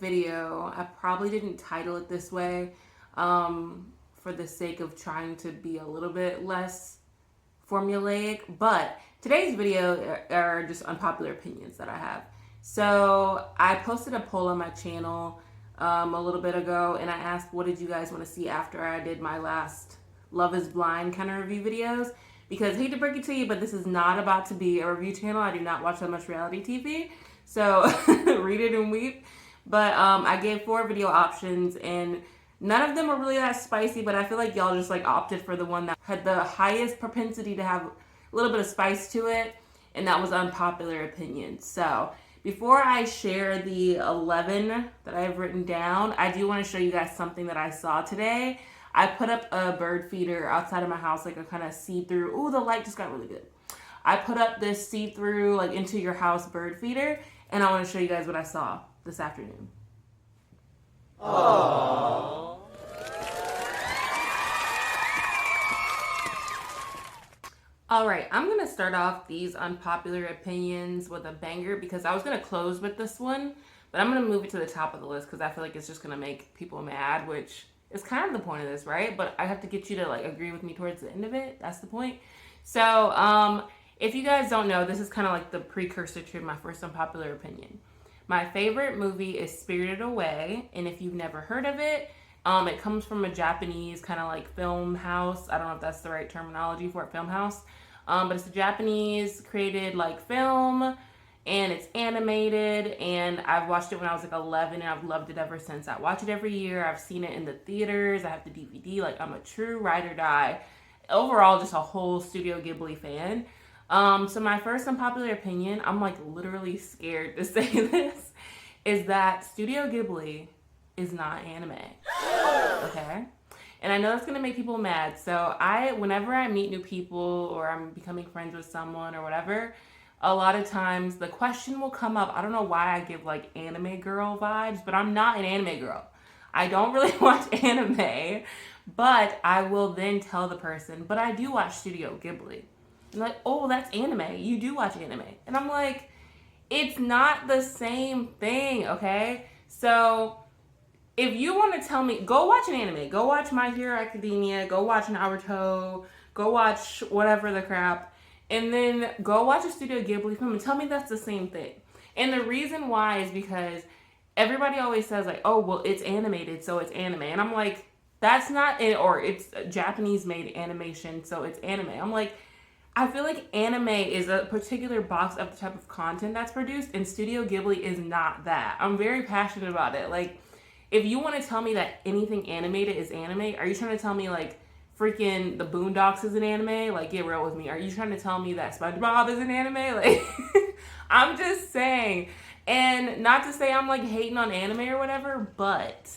video, I probably didn't title it this way for the sake of trying to be a little bit less formulaic, but today's video are just unpopular opinions that I have. So I posted a poll on my channel a little bit ago, and I asked, what did you guys want to see after I did my last Love is Blind kind of review videos? Because, hate to break it to you, but this is not about to be a review channel. I do not watch that much reality TV, so read it and weep. But I gave 4 video options, and none of them were really that spicy, but I feel like y'all just like opted for the one that had the highest propensity to have a little bit of spice to it, and that was unpopular opinions. So before I share the 11 that I have written down, I do want to show you guys something that I saw today. I put up a bird feeder outside of my house, like a kind of see-through. Ooh, the light just got really good. I put up this see-through, like into your house bird feeder, and I want to show you guys what I saw this afternoon. Aww. All right, I'm going to start off these unpopular opinions with a banger because I was going to close with this one, but I'm going to move it to the top of the list because I feel like it's just going to make people mad, which is kind of the point of this, right? But I have to get you to like agree with me towards the end of it. That's the point. So if you guys don't know, this is kind of like the precursor to my first unpopular opinion. My favorite movie is Spirited Away, and if you've never heard of it, it comes from a Japanese kind of like film house. I don't know if that's the right terminology for it, film house. But it's a Japanese created like film, and it's animated, and I've watched it when I was like 11, and I've loved it ever since. I watch it every year. I've seen it in the theaters. I have the DVD. Like, I'm a true ride or die. Overall, just a whole Studio Ghibli fan. So my first unpopular opinion, I'm like literally scared to say this, is that Studio Ghibli is not anime. Okay? And I know it's gonna make people mad. So whenever I meet new people or I'm becoming friends with someone or whatever, a lot of times the question will come up. I don't know why I give like anime girl vibes, but I'm not an anime girl. I don't really watch anime, but I will then tell the person, but I do watch Studio Ghibli. And like, oh, that's anime. You do watch anime. And I'm like, it's not the same thing, okay? So if you want to tell me, go watch an anime. Go watch My Hero Academia. Go watch Naruto. Go watch whatever the crap. And then go watch a Studio Ghibli film and tell me that's the same thing. And the reason why is because everybody always says like, oh, well, it's animated, so it's anime. And I'm like, that's not it, or it's Japanese made animation, so it's anime. I'm like, I feel like anime is a particular box of the type of content that's produced, and Studio Ghibli is not that. I'm very passionate about it. Like, if you want to tell me that anything animated is anime, are you trying to tell me like freaking the Boondocks is an anime? Like, get real with me. Are you trying to tell me that SpongeBob is an anime? Like, I'm just saying. And not to say I'm like hating on anime or whatever, but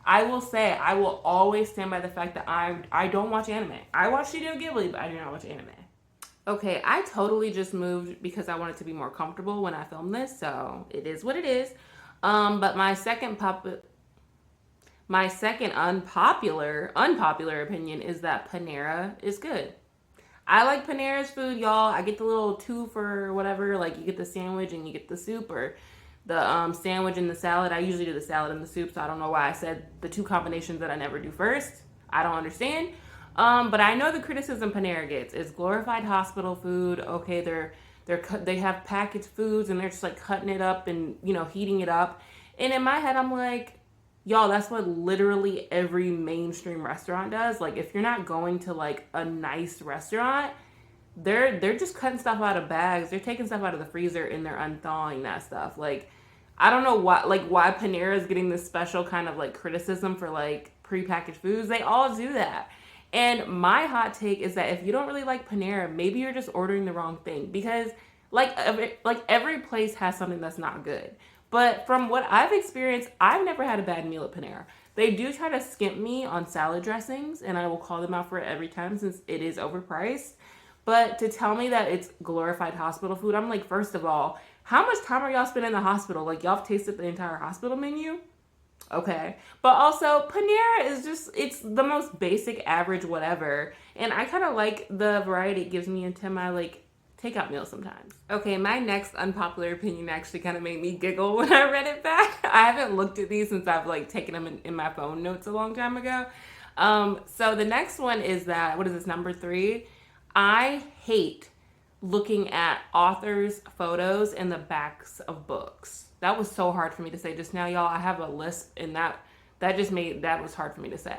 I will say I will always stand by the fact that I don't watch anime. I watch Studio Ghibli, but I do not watch anime. Okay, I totally just moved because I wanted to be more comfortable when I film this, so it is what it is. But my second unpopular opinion is that Panera is good. I like Panera's food, y'all. I get the little 2 for whatever, like you get the sandwich and you get the soup, or the sandwich and the salad. I usually do the salad and the soup, so I don't know why I said the 2 combinations that I never do first. I don't understand. But I know the criticism Panera gets is glorified hospital food. Okay, they have packaged foods and they're just like cutting it up and, you know, heating it up. And in my head, I'm like, y'all, that's what literally every mainstream restaurant does. Like, if you're not going to like a nice restaurant, they're just cutting stuff out of bags. They're taking stuff out of the freezer and they're unthawing that stuff. Like, I don't know why Panera is getting this special kind of like criticism for like prepackaged foods. They all do that. And my hot take is that if you don't really like Panera, maybe you're just ordering the wrong thing, because every place has something that's not good. But from what I've experienced, I've never had a bad meal at Panera. They do try to skimp me on salad dressings, and I will call them out for it every time since it is overpriced. But to tell me that it's glorified hospital food, I'm like, first of all, how much time are y'all spending in the hospital? Like, y'all have tasted the entire hospital menu? Okay. But also, Panera is just, it's the most basic, average, whatever. And I kind of like the variety it gives me into my, like, takeout meals sometimes. Okay, my next unpopular opinion actually kind of made me giggle when I read it back. I haven't looked at these since I've like taken them in my phone notes a long time ago. So the next one is that, what is this, number 3? I hate looking at authors' photos in the backs of books. That was so hard for me to say just now, y'all. I have a list, and that was hard for me to say.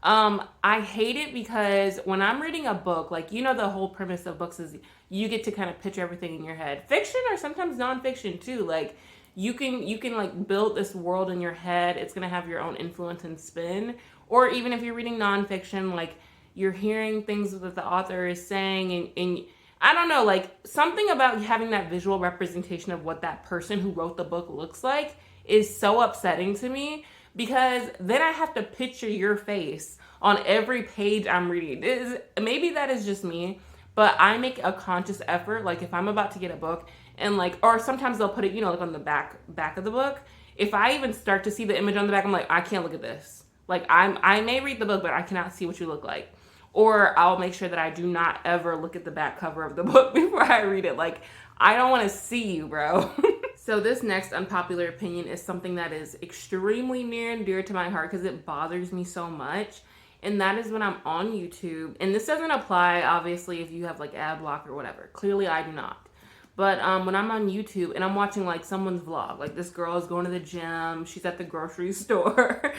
I hate it because when I'm reading a book, like, you know, the whole premise of books is you get to kind of picture everything in your head. Fiction or sometimes nonfiction too. Like, you can like build this world in your head. It's gonna have your own influence and spin. Or even if you're reading nonfiction, like, you're hearing things that the author is saying, and I don't know, like, something about having that visual representation of what that person who wrote the book looks like is so upsetting to me, because then I have to picture your face on every page I'm reading. Maybe that is just me, but I make a conscious effort, like, if I'm about to get a book, and like, or sometimes they'll put it, you know, like on the back of the book. If I even start to see the image on the back, I'm like, I can't look at this. Like, I may read the book, but I cannot see what you look like. Or I'll make sure that I do not ever look at the back cover of the book before I read it. Like, I don't want to see you, bro. So this next unpopular opinion is something that is extremely near and dear to my heart because it bothers me so much. And that is when I'm on YouTube. And this doesn't apply, obviously, if you have like ad block or whatever. Clearly, I do not. But when I'm on YouTube and I'm watching like someone's vlog, like this girl is going to the gym, she's at the grocery store,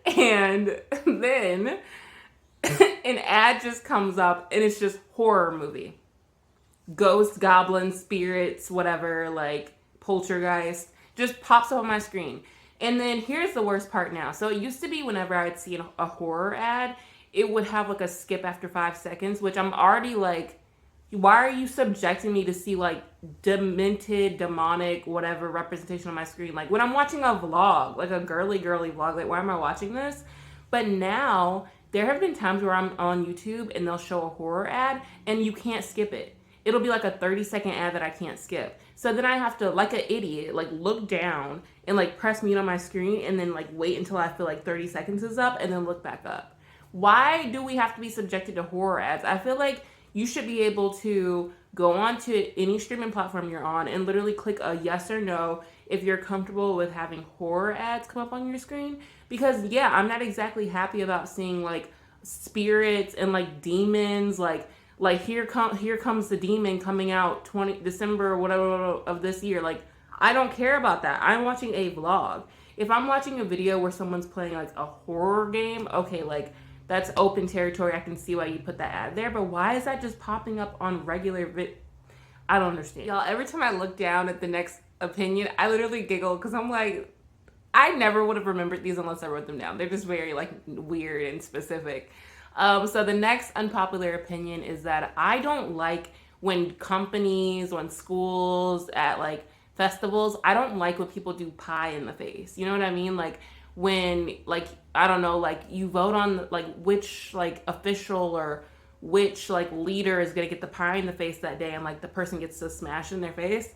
and then an ad just comes up and it's just horror movie. Ghosts, goblins, spirits, whatever, like poltergeist, just pops up on my screen. And then here's the worst part now. So it used to be whenever I'd see a horror ad, it would have like a skip after 5 seconds, which I'm already like, why are you subjecting me to see like demented, demonic, whatever representation on my screen? Like when I'm watching a vlog, like a girly vlog, like why am I watching this? But now there have been times where I'm on YouTube and they'll show a horror ad and you can't skip it. It'll be like a 30-second ad that I can't skip. So then I have to, like an idiot, like look down and like press mute on my screen and then like wait until I feel like 30 seconds is up and then look back up. Why do we have to be subjected to horror ads? I feel like you should be able to go on to any streaming platform you're on and literally click a yes or no if you're comfortable with having horror ads come up on your screen. Because yeah, I'm not exactly happy about seeing like spirits and like demons, like here comes the demon coming out December or whatever of this year. Like, I don't care about that. I'm watching a vlog. If I'm watching a video where someone's playing like a horror game, okay, like that's open territory. I can see why you put that ad there, but why is that just popping up on regular I don't understand. Y'all, every time I look down at the next opinion, I literally giggle because I'm like, I never would have remembered these unless I wrote them down. They're just very like weird and specific. So the next unpopular opinion is that I don't like when companies, when schools, at like festivals, I don't like when people do pie in the face. You know what I mean? Like when, like, I don't know, like you vote on like which like official or which like leader is gonna get the pie in the face that day and like the person gets to smash in their face.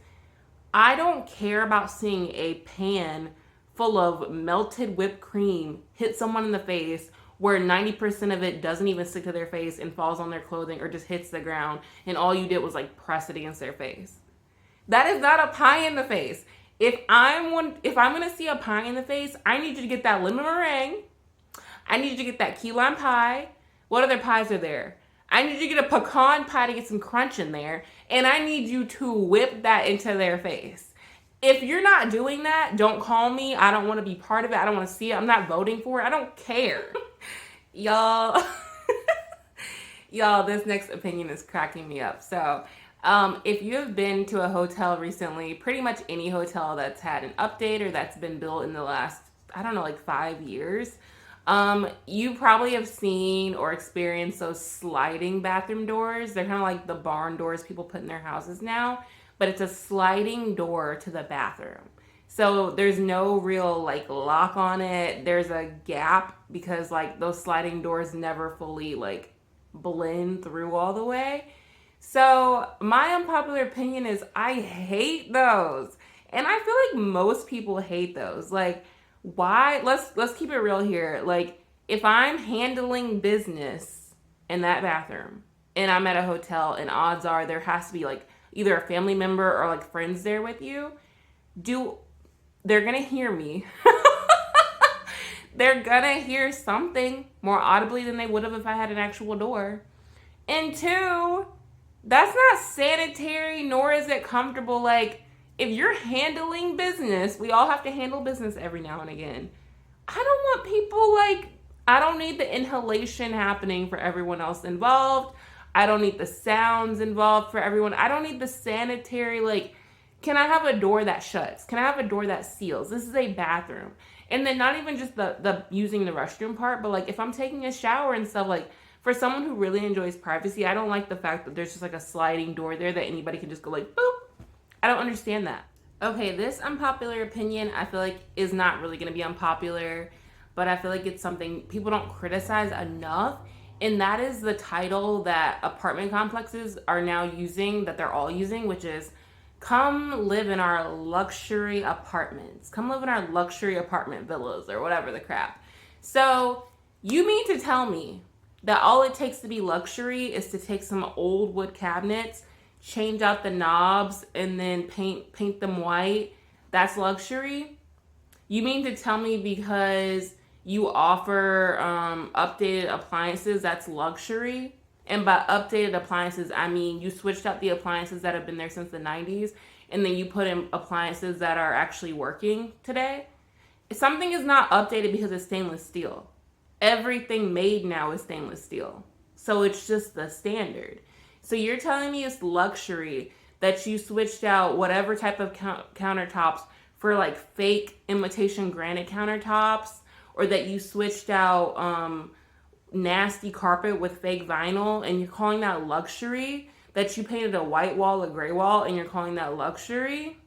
I don't care about seeing a pan full of melted whipped cream hit someone in the face where 90% of it doesn't even stick to their face and falls on their clothing or just hits the ground and all you did was like press it against their face. That is not a pie in the face. If I'm gonna see a pie in the face, I need you to get that lemon meringue. I need you to get that key lime pie. What other pies are there? I need you to get a pecan pie to get some crunch in there. And I need you to whip that into their face. If you're not doing that, don't call me. I don't want to be part of it. I don't want to see it. I'm not voting for it. I don't care. Y'all, this next opinion is cracking me up. So, if you have been to a hotel recently, pretty much any hotel that's had an update or that's been built in the last, I don't know, like 5 years, you probably have seen or experienced those sliding bathroom doors. They're kind of like the barn doors people put in their houses now, but it's a sliding door to the bathroom. So there's no real like lock on it. There's a gap because like those sliding doors never fully like blend through all the way. So my unpopular opinion is I hate those. And I feel like most people hate those. Like, why? Let's keep it real here. Like, if I'm handling business in that bathroom and I'm at a hotel and odds are there has to be like either a family member or like friends there with you, they're gonna hear me. They're gonna hear something more audibly than they would have if I had an actual door. And two, that's not sanitary, nor is it comfortable. Like, if you're handling business, we all have to handle business every now and again. I don't want people like, I don't need the inhalation happening for everyone else involved. I don't need the sounds involved for everyone. I don't need the sanitary, like, can I have a door that shuts? Can I have a door that seals? This is a bathroom. And then not even just the using the restroom part, but like if I'm taking a shower and stuff, like for someone who really enjoys privacy, I don't like the fact that there's just like a sliding door there that anybody can just go like, boop. I don't understand that. Okay, this unpopular opinion I feel like is not really going to be unpopular, but I feel like it's something people don't criticize enough. And that is the title that apartment complexes are now using, that they're all using, which is come live in our luxury apartments. Come live in our luxury apartment villas or whatever the crap. So you mean to tell me that all it takes to be luxury is to take some old wood cabinets, change out the knobs, and then paint them white? That's luxury? You mean to tell me because you offer updated appliances, that's luxury? And by updated appliances, I mean you switched out the appliances that have been there since the 90s, and then you put in appliances that are actually working today. Something is not updated because it's stainless steel. Everything made now is stainless steel. So it's just the standard. So you're telling me it's luxury that you switched out whatever type of countertops for like fake imitation granite countertops, or that you switched out nasty carpet with fake vinyl, and you're calling that luxury? That you painted a white wall, a gray wall, and you're calling that luxury?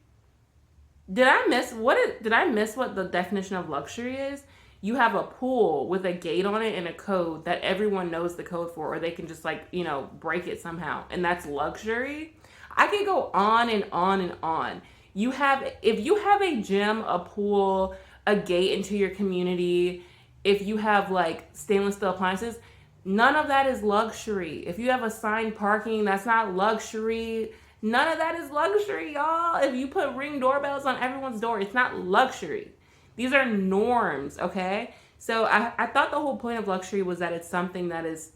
Did I miss what the definition of luxury is? You have a pool with a gate on it and a code that everyone knows the code for, or they can just like, break it somehow, and that's luxury? I could go on and on and on. If you have a gym, a pool, a gate into your community, if you have like stainless steel appliances, none of that is luxury. If you have assigned parking, that's not luxury. None of that is luxury, y'all. If you put Ring doorbells on everyone's door, it's not luxury. These are norms, okay? So I thought the whole point of luxury was that it's something that is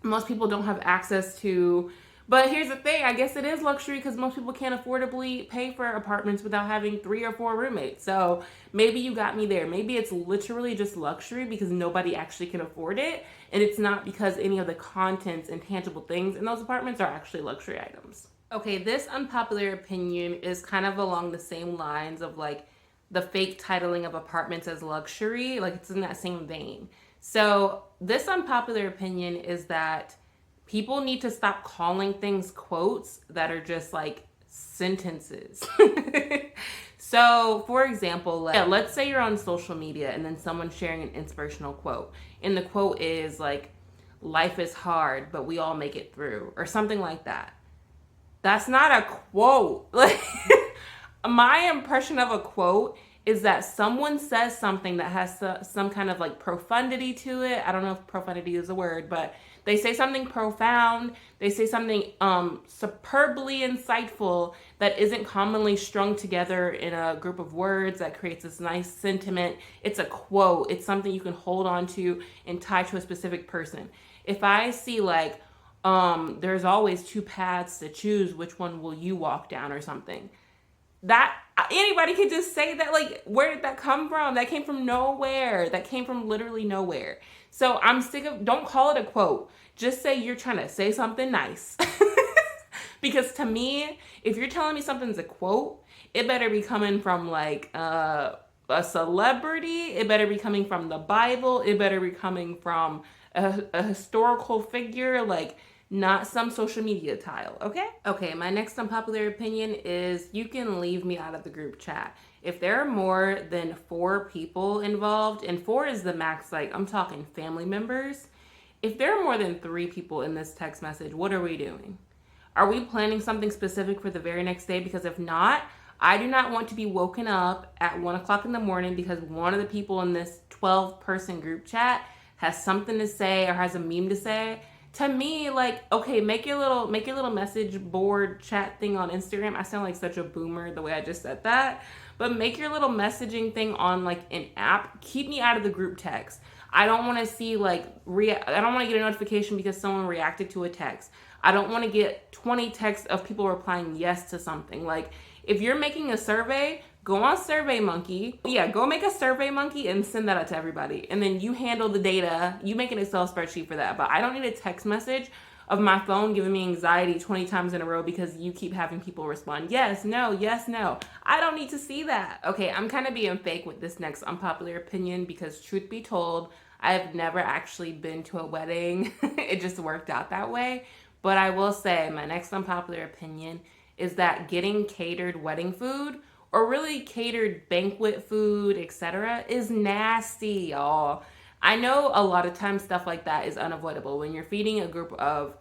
most people don't have access to. But here's the thing, I guess it is luxury because most people can't affordably pay for apartments without having 3 or 4 roommates. So maybe you got me there. Maybe it's literally just luxury because nobody actually can afford it. And it's not because any of the contents and tangible things in those apartments are actually luxury items. Okay, this unpopular opinion is kind of along the same lines of like the fake titling of apartments as luxury. Like it's in that same vein. So this unpopular opinion is that people need to stop calling things quotes that are just like sentences. So, for example, let's say you're on social media and then someone's sharing an inspirational quote. And the quote is like, life is hard, but we all make it through, or something like that. That's not a quote. Like, my impression of a quote is that someone says something that has some kind of like profundity to it. I don't know if profundity is a word, but they say something profound. They say something superbly insightful that isn't commonly strung together in a group of words that creates this nice sentiment. It's a quote. It's something you can hold on to and tie to a specific person. If I see like, there's always 2 paths to choose, which one will you walk down, or something, that anybody could just say that. Like, where did that come from? That came from nowhere. That came from literally nowhere. So I'm sick of, don't call it a quote. Just say you're trying to say something nice. Because to me, if you're telling me something's a quote, it better be coming from like a celebrity. It better be coming from the Bible. It better be coming from a historical figure, like not some social media tile, okay? Okay, my next unpopular opinion is you can leave me out of the group chat. If there are more than 4 people involved, and 4 is the max, like I'm talking family members. If there are more than 3 people in this text message, what are we doing? Are we planning something specific for the very next day? Because if not, I do not want to be woken up at 1 o'clock in the morning because one of the people in this 12-person group chat has something to say or has a meme to say To me, like, okay, make your little message board chat thing on Instagram. I sound like such a boomer the way I just said that. But make your little messaging thing on like an app. Keep me out of the group text. I don't want to see like I don't want to get a notification because someone reacted to a text. I don't want to get 20 texts of people replying yes to something. Like, if you're making a survey, go on Survey Monkey. Yeah, go make a Survey Monkey and send that out to everybody. And then you handle the data. You make an Excel spreadsheet for that. But I don't need a text message of my phone giving me anxiety 20 times in a row because you keep having people respond, yes, no, yes, no. I don't need to see that. Okay, I'm kind of being fake with this next unpopular opinion because truth be told, I have never actually been to a wedding. It just worked out that way. But I will say my next unpopular opinion is that getting catered wedding food or really catered banquet food, etc., is nasty, y'all. I know a lot of times stuff like that is unavoidable. When you're feeding a group of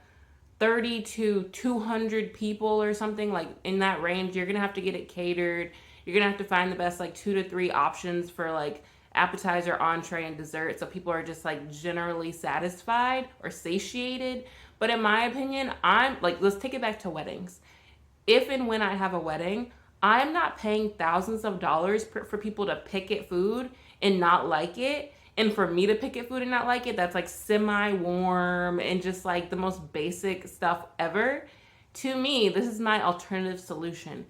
30 to 200 people or something, like in that range, you're gonna have to get it catered. You're gonna have to find the best like 2 to 3 options for like appetizer, entree, and dessert, so people are just like generally satisfied or satiated. But in my opinion, I'm like, let's take it back to weddings. If and when I have a wedding, I'm not paying thousands of dollars for people to pick at food and not like it. And for me to pick at food and not like it, that's like semi-warm and just like the most basic stuff ever. To me, this is my alternative solution.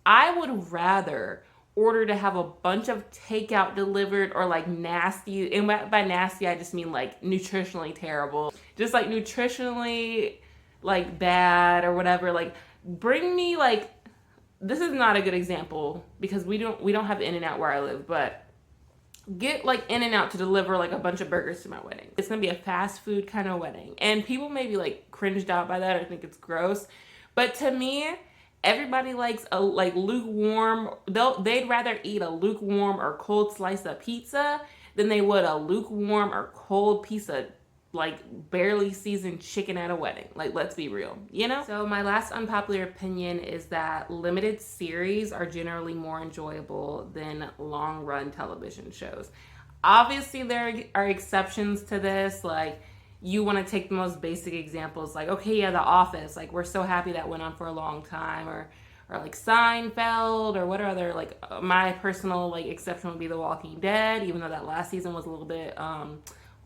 I would rather order to have a bunch of takeout delivered or like nasty, and by nasty I just mean like nutritionally terrible, just like nutritionally like bad or whatever. Like, bring me like, this is not a good example because we don't have In-N-Out where I live, but get like In-N-Out to deliver like a bunch of burgers to my wedding. It's gonna be a fast food kind of wedding, and people may be like cringed out by that or think it's gross, but to me, everybody likes a like lukewarm. They'd rather eat a lukewarm or cold slice of pizza than they would a lukewarm or cold piece of like barely seasoned chicken at a wedding. Like, let's be real, you know? So my last unpopular opinion is that limited series are generally more enjoyable than long run television shows. Obviously, there are exceptions to this. Like, you want to take the most basic examples, like, okay, yeah, The Office. Like, we're so happy that went on for a long time, or like Seinfeld, or what other, like, my personal like exception would be The Walking Dead, even though that last season was a little bit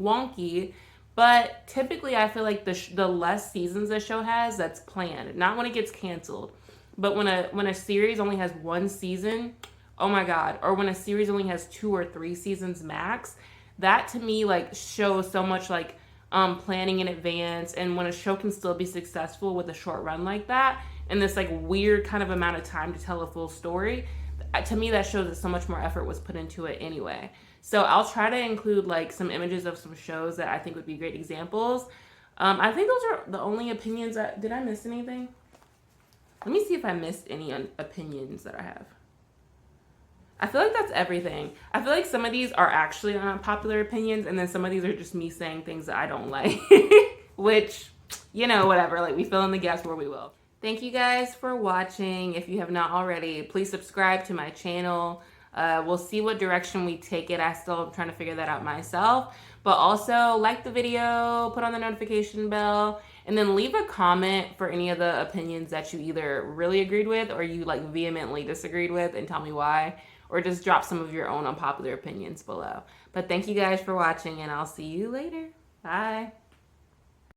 wonky. But typically, I feel like the less seasons a show has, that's planned. Not when it gets canceled, but when a series only has one season, oh my god, or when a series only has 2 or 3 seasons max, that to me like shows so much like planning in advance. And when a show can still be successful with a short run like that, and this like weird kind of amount of time to tell a full story, to me that shows that so much more effort was put into it anyway. So I'll try to include like some images of some shows that I think would be great examples. I think those are the only opinions. Did I miss anything? Let me see if I missed any opinions that I have. I feel like that's everything. I feel like some of these are actually unpopular opinions, and then some of these are just me saying things that I don't like, which, you know, whatever. Like, we fill in the gaps where we will. Thank you guys for watching. If you have not already, please subscribe to my channel. We'll see what direction we take it. I still am trying to figure that out myself. But also, like the video, put on the notification bell, and then leave a comment for any of the opinions that you either really agreed with or you like vehemently disagreed with, and tell me why. Or just drop some of your own unpopular opinions below. But thank you guys for watching, and I'll see you later. Bye.